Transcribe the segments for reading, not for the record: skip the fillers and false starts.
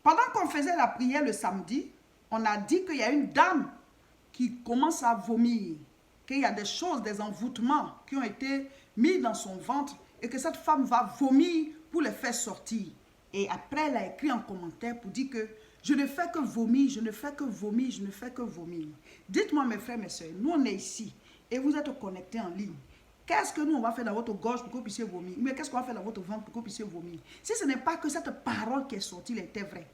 Pendant qu'on faisait la prière le samedi, on a dit qu'il y a une dame qui commence à vomir, qu'il y a des choses, des envoûtements qui ont été mis dans son ventre et que cette femme va vomir pour les faire sortir. Et après, elle a écrit en commentaire pour dire que je ne fais que vomir, je ne fais que vomir, je ne fais que vomir. Dites-moi mes frères, mes soeurs, nous on est ici et vous êtes connectés en ligne. Qu'est-ce que nous on va faire dans votre gorge pour que vous puissiez vomir? Mais qu'est-ce qu'on va faire dans votre ventre pour que vous puissiez vomir? Si ce n'est pas que cette parole qui est sortie, elle était vraie.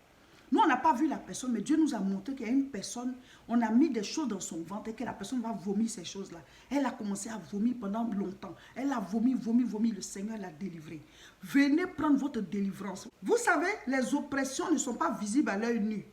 Nous, on n'a pas vu la personne, mais Dieu nous a montré qu'il y a une personne, on a mis des choses dans son ventre et que la personne va vomir ces choses-là. Elle a commencé à vomir pendant longtemps. Elle a vomi, le Seigneur l'a délivrée. Venez prendre votre délivrance. Vous savez, les oppressions ne sont pas visibles à l'œil nu,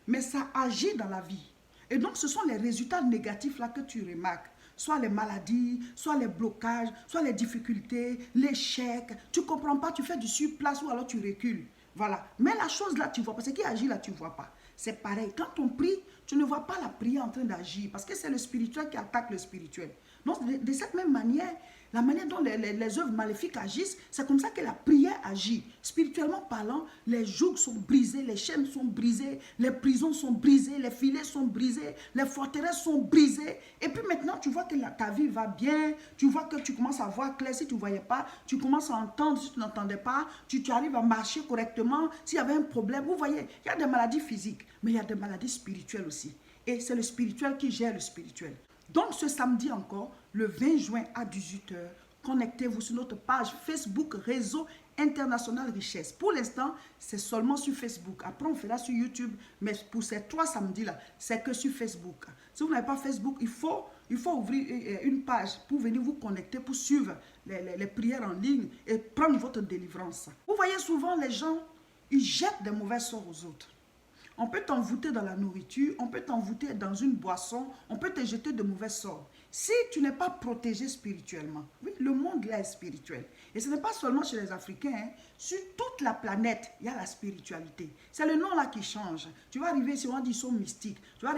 mais ça agit dans la vie. Et donc, ce sont les résultats négatifs là que tu remarques. Soit les maladies, soit les blocages, soit les difficultés, l'échec. Tu ne comprends pas, tu fais du surplace ou alors tu recules. Voilà. Mais la chose là, tu vois pas. Ce qui agit là, tu ne vois pas. C'est pareil. Quand on prie, tu ne vois pas la prière en train d'agir. Parce que c'est le spirituel qui attaque le spirituel. Donc, de cette même manière, la manière dont les œuvres maléfiques agissent, c'est comme ça que la prière agit. Spirituellement parlant, les jougs sont brisés, les chaînes sont brisées, les prisons sont brisées, les filets sont brisés, les forteresses sont brisées. Et puis maintenant, tu vois que ta vie va bien, tu vois que tu commences à voir clair si tu ne voyais pas, tu commences à entendre si tu n'entendais pas, tu arrives à marcher correctement s'il y avait un problème. Vous voyez, il y a des maladies physiques, mais il y a des maladies spirituelles aussi. Et c'est le spirituel qui gère le spirituel. Donc ce samedi encore, le 20 juin à 18 h, connectez-vous sur notre page Facebook Réseau International Richesse. Pour l'instant, c'est seulement sur Facebook. Après, on fera sur YouTube, mais pour ces 3 samedis-là, c'est que sur Facebook. Si vous n'avez pas Facebook, il faut ouvrir une page pour venir vous connecter, pour suivre les prières en ligne et prendre votre délivrance. Vous voyez souvent les gens, ils jettent des mauvais sorts aux autres. On peut t'envoûter dans la nourriture, on peut t'envoûter dans une boisson, on peut te jeter de mauvais sorts. Si tu n'es pas protégé spirituellement, oui, le monde là est spirituel. Et ce n'est pas seulement chez les Africains, hein. Sur toute la planète, il y a la spiritualité. C'est le nom là qui change. Tu vas arriver ici, on dit ils sont mystiques. Tu vas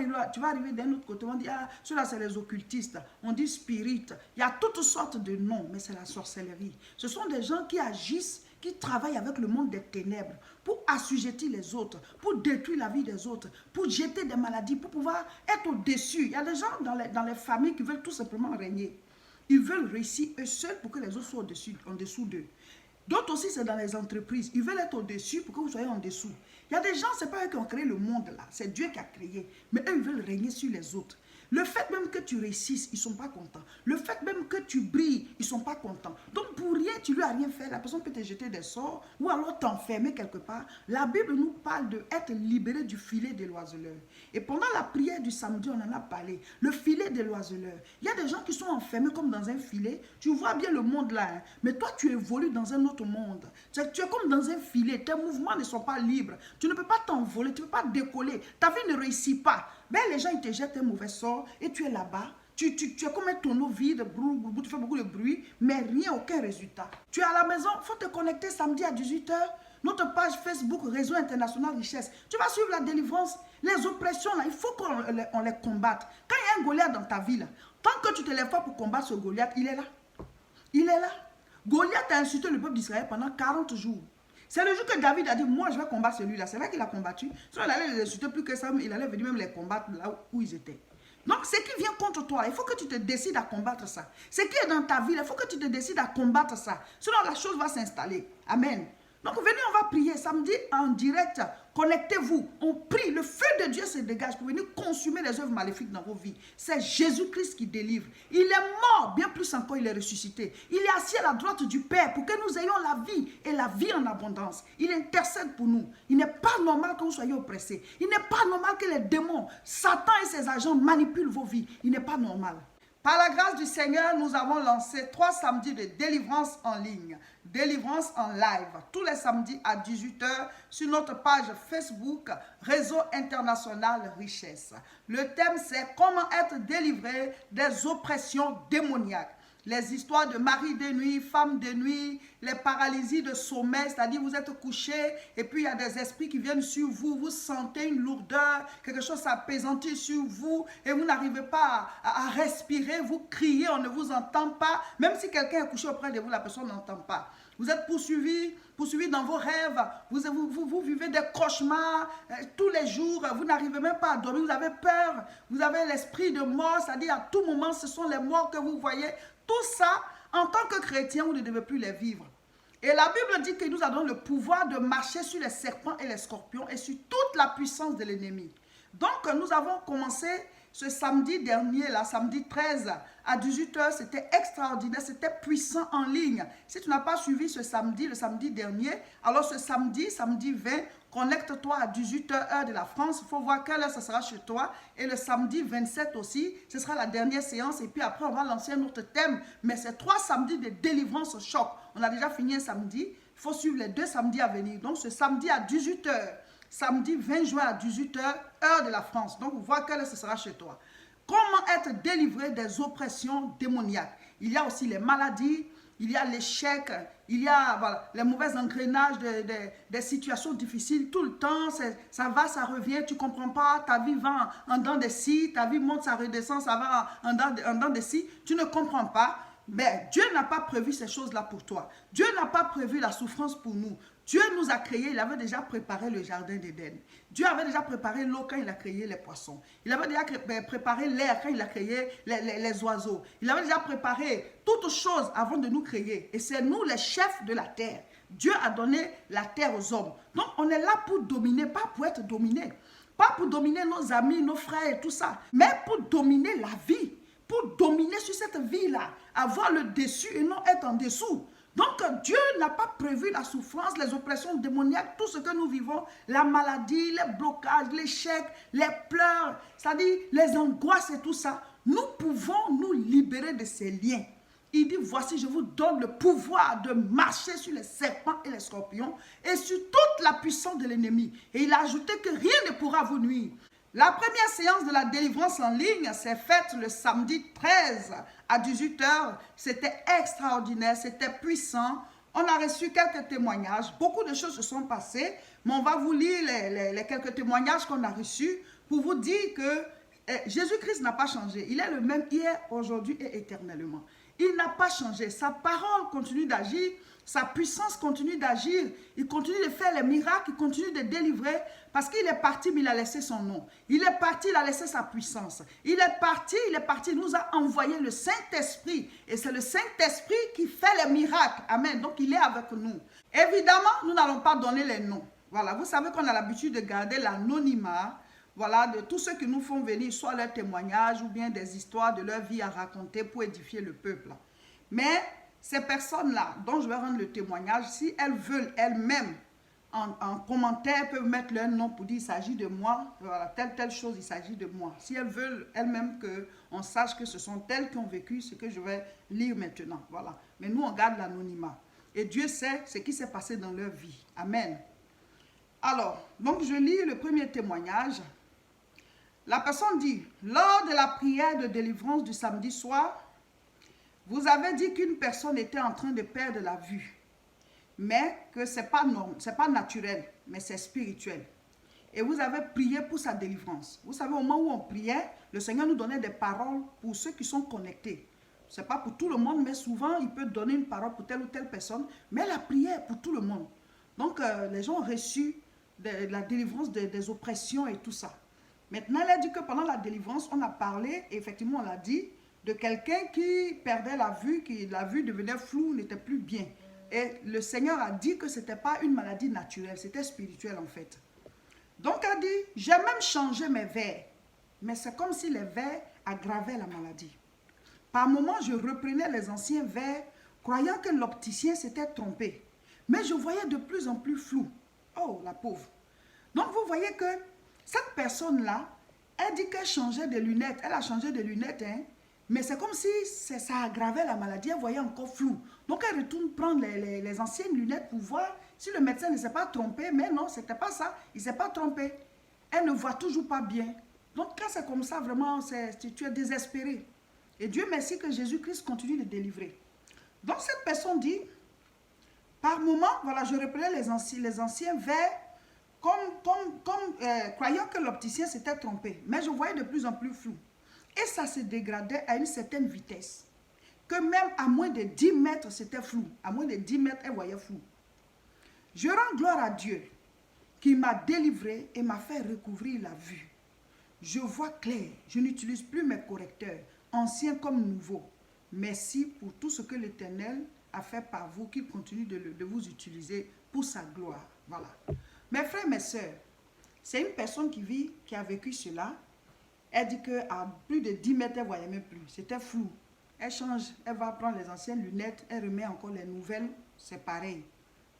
arriver d'un autre côté, on dit, ah, ceux-là c'est les occultistes. On dit spirit. Il y a toutes sortes de noms, mais c'est la sorcellerie. Ce sont des gens qui agissent, qui travaillent avec le monde des ténèbres pour assujettir les autres, pour détruire la vie des autres, pour jeter des maladies, pour pouvoir être au-dessus. Il y a des gens dans les familles qui veulent tout simplement régner. Ils veulent réussir eux seuls pour que les autres soient en dessous d'eux. D'autres aussi, c'est dans les entreprises. Ils veulent être au-dessus pour que vous soyez en dessous. Il y a des gens, ce n'est pas eux qui ont créé le monde là, c'est Dieu qui a créé. Mais eux, ils veulent régner sur les autres. Le fait même que tu réussisses, ils ne sont pas contents. Le fait même que tu brilles, ils ne sont pas contents. Donc pour rien, tu lui as rien fait. La personne peut te jeter des sorts ou alors t'enfermer quelque part. La Bible nous parle d'être libéré du filet de l'oiseleur. Et pendant la prière du samedi, on en a parlé. Le filet de l'oiseleur. Il y a des gens qui sont enfermés comme dans un filet. Tu vois bien le monde là. Hein? Mais toi, tu évolues dans un autre monde. Tu es comme dans un filet. Tes mouvements ne sont pas libres. Tu ne peux pas t'envoler. Tu ne peux pas décoller. Ta vie ne réussit pas. Ben, les gens, ils te jettent un mauvais sort et tu es là-bas. Tu es comme un tonneau vide, tu fais beaucoup de bruit, mais rien, aucun résultat. Tu es à la maison, il faut te connecter samedi à 18 h. Notre page Facebook, Réseau International Richesse. Tu vas suivre la délivrance. Les oppressions, là, il faut qu'on les combatte. Quand il y a un Goliath dans ta vie, là, tant que tu ne te lèves pas pour combattre ce Goliath, il est là. Il est là. Goliath a insulté le peuple d'Israël pendant 40 jours. C'est le jour que David a dit, moi je vais combattre celui-là. C'est là qu'il a combattu. Sinon, il allait les insulter plus que ça, il allait venir même les combattre là où ils étaient. Donc, ce qui vient contre toi, il faut que tu te décides à combattre ça. Ce qui est dans ta vie, il faut que tu te décides à combattre ça. Sinon, la chose va s'installer. Amen. Donc, venez, on va prier samedi en direct. Connectez-vous. On prie. Le feu de Dieu se dégage pour venir consumer les œuvres maléfiques dans vos vies. C'est Jésus-Christ qui délivre. Il est mort. Bien plus encore, il est ressuscité. Il est assis à la droite du Père pour que nous ayons la vie et la vie en abondance. Il intercède pour nous. Il n'est pas normal que vous soyez oppressés. Il n'est pas normal que les démons, Satan et ses agents manipulent vos vies. Il n'est pas normal. Par la grâce du Seigneur, nous avons lancé 3 samedis de délivrance en ligne, délivrance en live, tous les samedis à 18 h sur notre page Facebook, Réseau International Richesse. Le thème, c'est comment être délivré des oppressions démoniaques. Les histoires de mari de nuit, femme de nuit, les paralysies de sommeil, c'est-à-dire vous êtes couché et puis il y a des esprits qui viennent sur vous, vous sentez une lourdeur, quelque chose s'apaisantit sur vous et vous n'arrivez pas à respirer, vous criez, on ne vous entend pas, même si quelqu'un est couché auprès de vous, la personne n'entend pas. vous êtes poursuivi dans vos rêves, vous vivez des cauchemars tous les jours, vous n'arrivez même pas à dormir, vous avez peur, vous avez l'esprit de mort, c'est-à-dire à tout moment, ce sont les morts que vous voyez. Tout ça, en tant que chrétien, vous ne devez plus les vivre. Et la Bible dit qu'il nous a donné le pouvoir de marcher sur les serpents et les scorpions et sur toute la puissance de l'ennemi. Donc, nous avons commencé ce samedi dernier, là, samedi 13 à 18 h, c'était extraordinaire, c'était puissant en ligne. Si tu n'as pas suivi ce samedi, le samedi dernier, alors ce samedi, samedi 20, connecte-toi à 18 h, heure de la France. Il faut voir quelle heure ça sera chez toi. Et le samedi 27 aussi, ce sera la dernière séance. Et puis après, on va lancer un autre thème. Mais c'est 3 samedis de délivrance choc. On a déjà fini un samedi. Il faut suivre les 2 samedis à venir. Donc, ce samedi à 18 h, samedi 20 juin à 18 h, heure de la France. Donc, voir quelle heure ce sera chez toi. Comment être délivré des oppressions démoniaques? Il y a aussi les maladies, il y a l'échec, il y a voilà, les mauvais engrenages des situations difficiles. Tout le temps, ça va, ça revient, tu ne comprends pas, ta vie va en dents de scie, ta vie monte, ça redescend, ça va en dents de scie, tu ne comprends pas. Mais Dieu n'a pas prévu ces choses-là pour toi. Dieu n'a pas prévu la souffrance pour nous. Dieu nous a créés, il avait déjà préparé le jardin d'Éden. Dieu avait déjà préparé l'eau quand il a créé les poissons. Il avait déjà préparé l'air quand il a créé les oiseaux. Il avait déjà préparé toutes choses avant de nous créer. Et c'est nous les chefs de la terre. Dieu a donné la terre aux hommes. Donc on est là pour dominer, pas pour être dominé. Pas pour dominer nos amis, nos frères et tout ça. Mais pour dominer la vie. Pour dominer sur cette vie-là. Avoir le dessus et non être en dessous. Donc Dieu n'a pas prévu la souffrance, les oppressions démoniaques, tout ce que nous vivons, la maladie, les blocages, l'échec, les pleurs, c'est-à-dire les angoisses et tout ça. Nous pouvons nous libérer de ces liens. Il dit, voici, je vous donne le pouvoir de marcher sur les serpents et les scorpions et sur toute la puissance de l'ennemi. Et il a ajouté que rien ne pourra vous nuire. La première séance de la délivrance en ligne s'est faite le samedi 13 à 18 h. C'était extraordinaire, c'était puissant. On a reçu quelques témoignages. Beaucoup de choses se sont passées. Mais on va vous lire les quelques témoignages qu'on a reçus pour vous dire que Jésus-Christ n'a pas changé. Il est le même hier, aujourd'hui et éternellement. Il n'a pas changé. Sa parole continue d'agir. Sa puissance continue d'agir. Il continue de faire les miracles. Il continue de délivrer. Parce qu'il est parti, mais il a laissé son nom. Il est parti, il a laissé sa puissance. Il est parti, il nous a envoyé le Saint-Esprit. Et c'est le Saint-Esprit qui fait les miracles. Amen. Donc, il est avec nous. Évidemment, nous n'allons pas donner les noms. Voilà, vous savez qu'on a l'habitude de garder l'anonymat. Voilà, de tous ceux qui nous font venir, soit leurs témoignages ou bien des histoires de leur vie à raconter pour édifier le peuple. Mais ces personnes-là, dont je vais rendre le témoignage, si elles veulent elles-mêmes, en commentaire, peuvent mettre leur nom pour dire il s'agit de moi, voilà, telle chose, il s'agit de moi. Si elles veulent elles-mêmes qu'on sache que ce sont elles qui ont vécu ce que je vais lire maintenant. Voilà. Mais nous, on garde l'anonymat. Et Dieu sait ce qui s'est passé dans leur vie. Amen. Alors, donc je lis le premier témoignage. La personne dit, lors de la prière de délivrance du samedi soir, vous avez dit qu'une personne était en train de perdre la vue, mais que ce n'est pas normal, ce n'est pas naturel, mais c'est spirituel. Et vous avez prié pour sa délivrance. Vous savez, au moment où on priait, le Seigneur nous donnait des paroles pour ceux qui sont connectés. Ce n'est pas pour tout le monde, mais souvent, il peut donner une parole pour telle ou telle personne, mais la prière est pour tout le monde. Donc, les gens ont reçu la délivrance des oppressions et tout ça. Maintenant, elle a dit que pendant la délivrance, on a parlé, et effectivement, on l'a dit, de quelqu'un qui perdait la vue, la vue devenait floue, n'était plus bien. Et le Seigneur a dit que ce n'était pas une maladie naturelle, c'était spirituel en fait. Donc elle dit, j'ai même changé mes verres, mais c'est comme si les verres aggravaient la maladie. Par moments, je reprenais les anciens verres, croyant que l'opticien s'était trompé. Mais je voyais de plus en plus flou. Oh, la pauvre. Donc vous voyez que cette personne-là, elle dit qu'elle changeait de lunettes. Elle a changé de lunettes, hein. Mais c'est comme si ça aggravait la maladie. Elle voyait encore flou. Donc elle retourne prendre les anciennes lunettes pour voir si le médecin ne s'est pas trompé. Mais non, ce n'était pas ça. Il ne s'est pas trompé. Elle ne voit toujours pas bien. Donc quand c'est comme ça, vraiment, tu es désespéré. Et Dieu merci que Jésus-Christ continue de délivrer. Donc cette personne dit, par moment, voilà, je reprenais les anciens verres, croyant que l'opticien s'était trompé. Mais je voyais de plus en plus flou. Et ça se dégradait à une certaine vitesse. que même à moins de 10 mètres, c'était flou. À moins de 10 mètres, elle voyait flou. Je rends gloire à Dieu qui m'a délivré et m'a fait recouvrir la vue. Je vois clair, je n'utilise plus mes correcteurs, anciens comme nouveaux. Merci pour tout ce que l'Éternel a fait par vous, qu'il continue de vous utiliser pour sa gloire. Voilà. Mes frères, mes sœurs, c'est une personne qui a vécu cela. Elle dit qu'à plus de 10 mètres, elle ne voyait même plus. C'était flou. Elle change, elle va prendre les anciennes lunettes, elle remet encore les nouvelles, c'est pareil.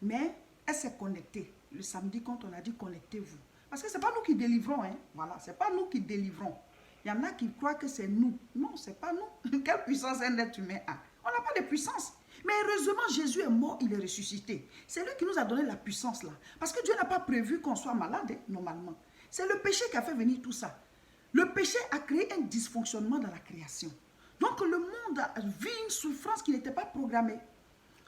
Mais elle s'est connectée. Le samedi, quand on a dit connectez-vous. Parce que ce n'est pas nous qui délivrons. Hein. Voilà, ce n'est pas nous qui délivrons. Il y en a qui croient que c'est nous. Non, ce n'est pas nous. Quelle puissance un être humain a? On n'a pas de puissance. Mais heureusement, Jésus est mort, il est ressuscité. C'est lui qui nous a donné la puissance là. Parce que Dieu n'a pas prévu qu'on soit malade, hein, normalement. C'est le péché qui a fait venir tout ça. Le péché a créé un dysfonctionnement dans la création. Donc le monde vit une souffrance qui n'était pas programmée.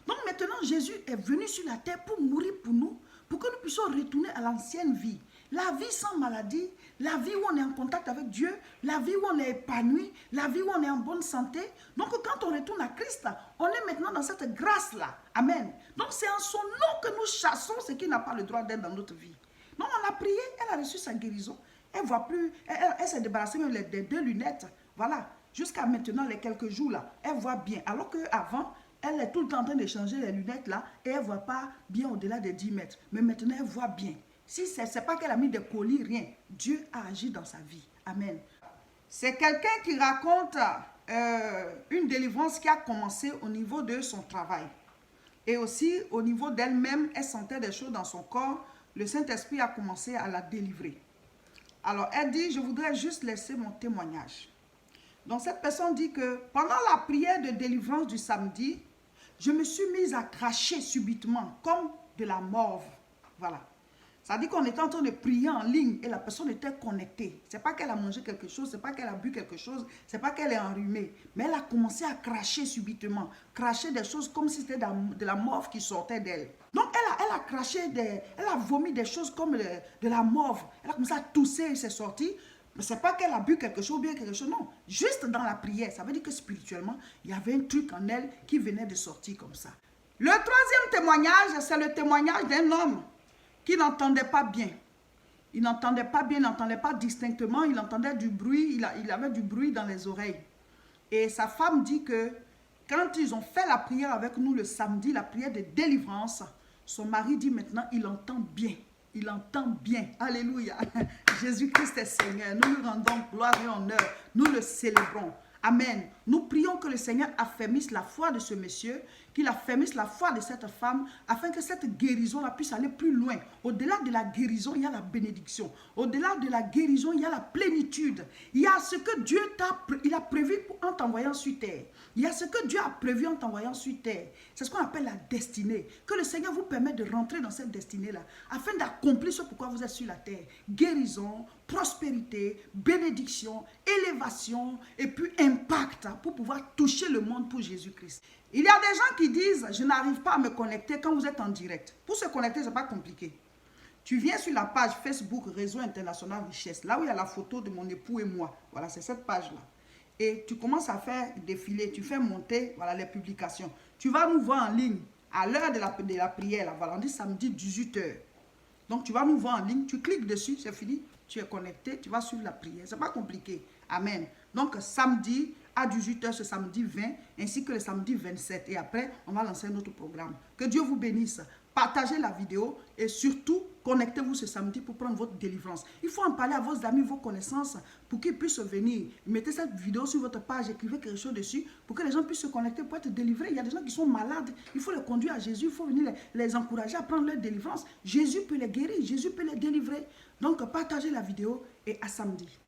Donc maintenant, Jésus est venu sur la terre pour mourir pour nous, pour que nous puissions retourner à l'ancienne vie. La vie sans maladie, la vie où on est en contact avec Dieu, la vie où on est épanoui, la vie où on est en bonne santé. Donc quand on retourne à Christ, on est maintenant dans cette grâce-là. Amen. Donc c'est en son nom que nous chassons ce qui n'a pas le droit d'être dans notre vie. Donc on a prié, elle a reçu sa guérison. Elle voit plus, elle s'est débarrassée même des 2 lunettes. Voilà. Jusqu'à maintenant, les quelques jours là, elle voit bien. Alors qu'avant, elle est tout le temps en train de changer les lunettes là et elle ne voit pas bien au-delà des 10 mètres. Mais maintenant, elle voit bien. Si ce n'est pas qu'elle a mis des colis, rien. Dieu a agi dans sa vie. Amen. C'est quelqu'un qui raconte une délivrance qui a commencé au niveau de son travail. Et aussi au niveau d'elle-même, elle sentait des choses dans son corps. Le Saint-Esprit a commencé à la délivrer. Alors, elle dit, je voudrais juste laisser mon témoignage. Donc, cette personne dit que pendant la prière de délivrance du samedi, je me suis mise à cracher subitement, comme de la morve. Voilà. Ça dit qu'on était en train de prier en ligne et la personne était connectée. Ce n'est pas qu'elle a mangé quelque chose, ce n'est pas qu'elle a bu quelque chose, ce n'est pas qu'elle est enrhumée. Mais elle a commencé à cracher subitement. Cracher des choses comme si c'était de la morve qui sortait d'elle. Donc, elle a craché, elle a vomi des choses comme de la morve. Elle a commencé à tousser et c'est sorti. Mais ce n'est pas qu'elle a bu quelque chose ou bien quelque chose, non. Juste dans la prière, ça veut dire que spirituellement, il y avait un truc en elle qui venait de sortir comme ça. Le troisième témoignage, c'est le témoignage d'un homme qui n'entendait pas bien. Il n'entendait pas bien, il n'entendait pas distinctement, il entendait du bruit, il avait du bruit dans les oreilles. Et sa femme dit que quand ils ont fait la prière avec nous le samedi, la prière de délivrance, son mari dit maintenant, il entend bien. Il entend bien. Alléluia. Jésus-Christ est Seigneur. Nous lui rendons gloire et honneur. Nous le célébrons. Amen. Nous prions que le Seigneur affermisse la foi de ce monsieur, qu'il affermisse la foi de cette femme, afin que cette guérison-là puisse aller plus loin. Au-delà de la guérison, il y a la bénédiction. Au-delà de la guérison, il y a la plénitude. Il y a ce que Dieu a prévu en t'envoyant sur terre. Il y a ce que Dieu a prévu en t'envoyant sur terre. C'est ce qu'on appelle la destinée. Que le Seigneur vous permette de rentrer dans cette destinée-là, afin d'accomplir ce pourquoi vous êtes sur la terre. Guérison, prospérité, bénédiction, élévation et puis impact pour pouvoir toucher le monde pour Jésus-Christ. Il y a des gens qui disent, je n'arrive pas à me connecter quand vous êtes en direct. Pour se connecter, ce n'est pas compliqué. Tu viens sur la page Facebook Réseau International Richesse, là où il y a la photo de mon époux et moi. Voilà, c'est cette page-là. Et tu commences à faire défiler, tu fais monter voilà, les publications. Tu vas nous voir en ligne à l'heure de la prière. Là, voilà, on dit samedi 18h. Donc, tu vas nous voir en ligne, tu cliques dessus, c'est fini. Tu es connecté, tu vas suivre la prière. Ce n'est pas compliqué. Amen. Donc, samedi à 18h, ce samedi 20, ainsi que le samedi 27. Et après, on va lancer notre programme. Que Dieu vous bénisse. Partagez la vidéo et surtout, connectez-vous ce samedi pour prendre votre délivrance. Il faut en parler à vos amis, vos connaissances, pour qu'ils puissent venir. Mettez cette vidéo sur votre page, écrivez quelque chose dessus, pour que les gens puissent se connecter, pour être délivrés. Il y a des gens qui sont malades, il faut les conduire à Jésus, il faut venir les encourager à prendre leur délivrance. Jésus peut les guérir, Jésus peut les délivrer. Donc, partagez la vidéo et à samedi.